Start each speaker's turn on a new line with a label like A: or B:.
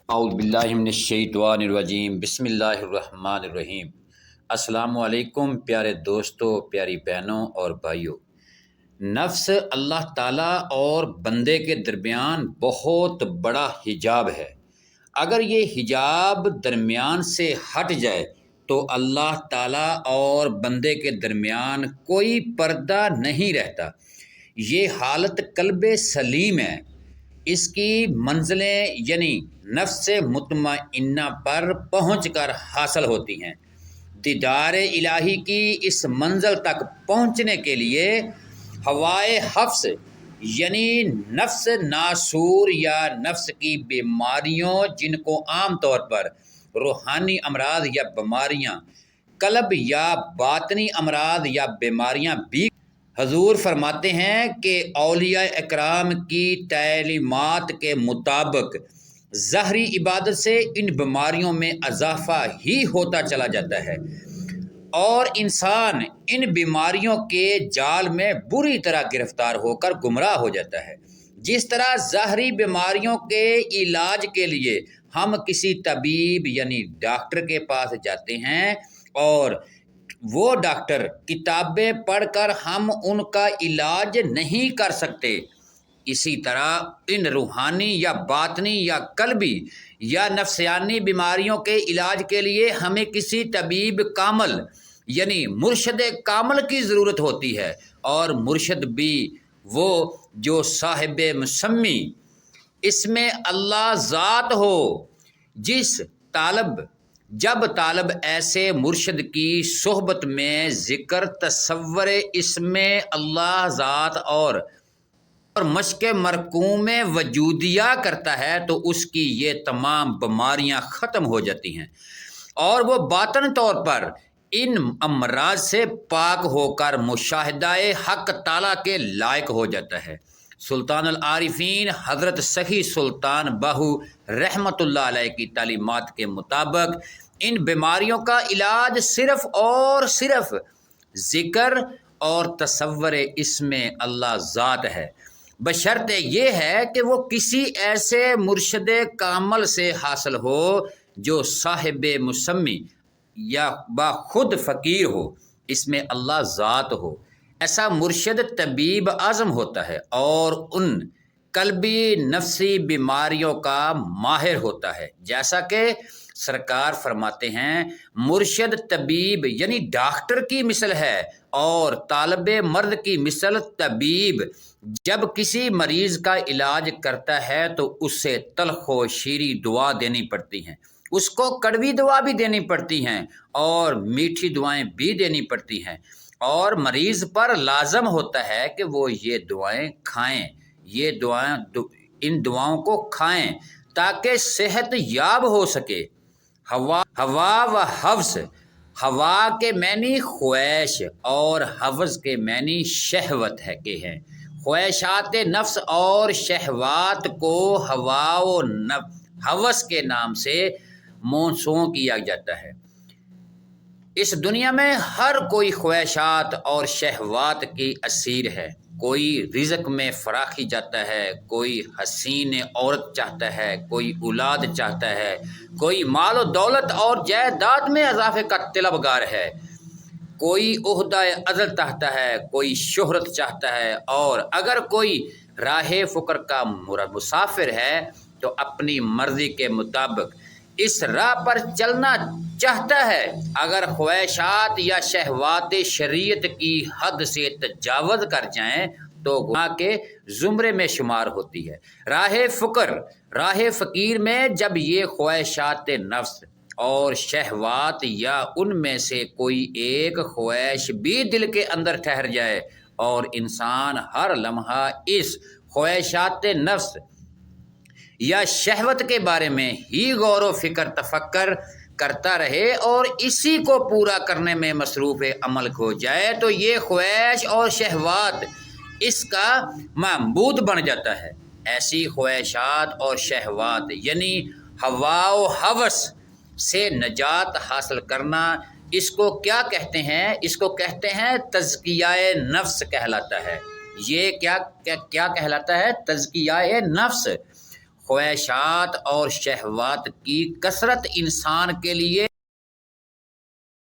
A: اعوذ باللہ من الشیطان الرجیم، بسم اللہ الرحمن الرحیم۔ السلام علیکم پیارے دوستوں، پیاری بہنوں اور بھائیوں۔ نفس اللہ تعالیٰ اور بندے کے درمیان بہت بڑا حجاب ہے۔ اگر یہ حجاب درمیان سے ہٹ جائے تو اللہ تعالیٰ اور بندے کے درمیان کوئی پردہ نہیں رہتا۔ یہ حالت قلب سلیم ہے۔ اس کی منزلیں یعنی نفس مطمئنہ پر پہنچ کر حاصل ہوتی ہیں۔ دیدار الہی کی اس منزل تک پہنچنے کے لیے ہوائے حفظ یعنی نفس ناسور یا نفس کی بیماریوں، جن کو عام طور پر روحانی امراض یا بیماریاں، قلب یا باطنی امراض یا بیماریاں بھی، حضور فرماتے ہیں کہ اولیاء اکرام کی تعلیمات کے مطابق ظاہری عبادت سے ان بیماریوں میں اضافہ ہی ہوتا چلا جاتا ہے اور انسان ان بیماریوں کے جال میں بری طرح گرفتار ہو کر گمراہ ہو جاتا ہے۔ جس طرح ظاہری بیماریوں کے علاج کے لیے ہم کسی طبیب یعنی ڈاکٹر کے پاس جاتے ہیں اور وہ ڈاکٹر کتابیں پڑھ کر ہم ان کا علاج نہیں کر سکتے، اسی طرح ان روحانی یا باطنی یا قلبی یا نفسیانی بیماریوں کے علاج کے لیے ہمیں کسی طبیب کامل یعنی مرشد کامل کی ضرورت ہوتی ہے، اور مرشد بھی وہ جو صاحب مسمی اس میں اللہ ذات ہو۔ جب طالب ایسے مرشد کی صحبت میں ذکر، تصور اس میں اللہ ذات اور مشق مرقوم وجودیہ کرتا ہے تو اس کی یہ تمام بیماریاں ختم ہو جاتی ہیں اور وہ باطن طور پر ان امراض سے پاک ہو کر مشاہدہ حق تعالیٰ کے لائق ہو جاتا ہے۔ سلطان العارفین حضرت سخی سلطان باہو رحمۃ اللہ علیہ کی تعلیمات کے مطابق ان بیماریوں کا علاج صرف اور صرف ذکر اور تصور اس میں اللہ ذات ہے، بشرط یہ ہے کہ وہ کسی ایسے مرشد کامل سے حاصل ہو جو صاحب مسمی یا باخود فقیر ہو، اس میں اللہ ذات ہو۔ ایسا مرشد طبیب اعظم ہوتا ہے اور ان قلبی نفسی بیماریوں کا ماہر ہوتا ہے، جیسا کہ سرکار فرماتے ہیں مرشد طبیب یعنی ڈاکٹر کی مثل ہے اور طالب مرد کی مثل طبیب۔ جب کسی مریض کا علاج کرتا ہے تو اسے تلخ و شیریں دعا دینی پڑتی ہیں، اس کو کڑوی دعا بھی دینی پڑتی ہیں اور میٹھی دعائیں بھی دینی پڑتی ہیں، اور مریض پر لازم ہوتا ہے کہ وہ یہ دعائیں کھائیں، ان دعاؤں کو کھائیں تاکہ صحت یاب ہو سکے۔ ہوا و حفظ، ہوا کے معنی خواہش اور حفظ کے معنی شہوت ہے کہ ہیں۔ خواہشات نفس اور شہوات کو ہوا و حوث کے نام سے موسوم کیا جاتا ہے۔ اس دنیا میں ہر کوئی خواہشات اور شہوات کی اسیر ہے۔ کوئی رزق میں فراخی چاہتا ہے، کوئی حسین عورت چاہتا ہے، کوئی اولاد چاہتا ہے، کوئی مال و دولت اور جائیداد میں اضافے کا طلبگار ہے، کوئی عہدہ عزل چاہتا ہے، کوئی شہرت چاہتا ہے، اور اگر کوئی راہ فقر کا مسافر ہے تو اپنی مرضی کے مطابق اس راہ پر چلنا چاہتا ہے۔ اگر خواہشات یا شہوات شریعت کی حد سے تجاوز کر جائیں تو گناہ کے زمرے میں شمار ہوتی ہے۔ راہ فقیر میں جب یہ خواہشات نفس اور شہوات یا ان میں سے کوئی ایک خواہش بھی دل کے اندر ٹھہر جائے اور انسان ہر لمحہ اس خواہشات نفس یا شہوت کے بارے میں ہی غور و فکر تفکر کرتا رہے اور اسی کو پورا کرنے میں مصروف عمل ہو جائے تو یہ خواہش اور شہوات اس کا معبود بن جاتا ہے۔ ایسی خواہشات اور شہوات یعنی ہوا و حوث سے نجات حاصل کرنا، اس کو کیا کہتے ہیں؟ اس کو کہتے ہیں تزکیہ نفس کہلاتا ہے۔ یہ کیا کہلاتا ہے؟ تزکیہ نفس۔ خواہشات اور شہوات کی کثرت انسان کے لیے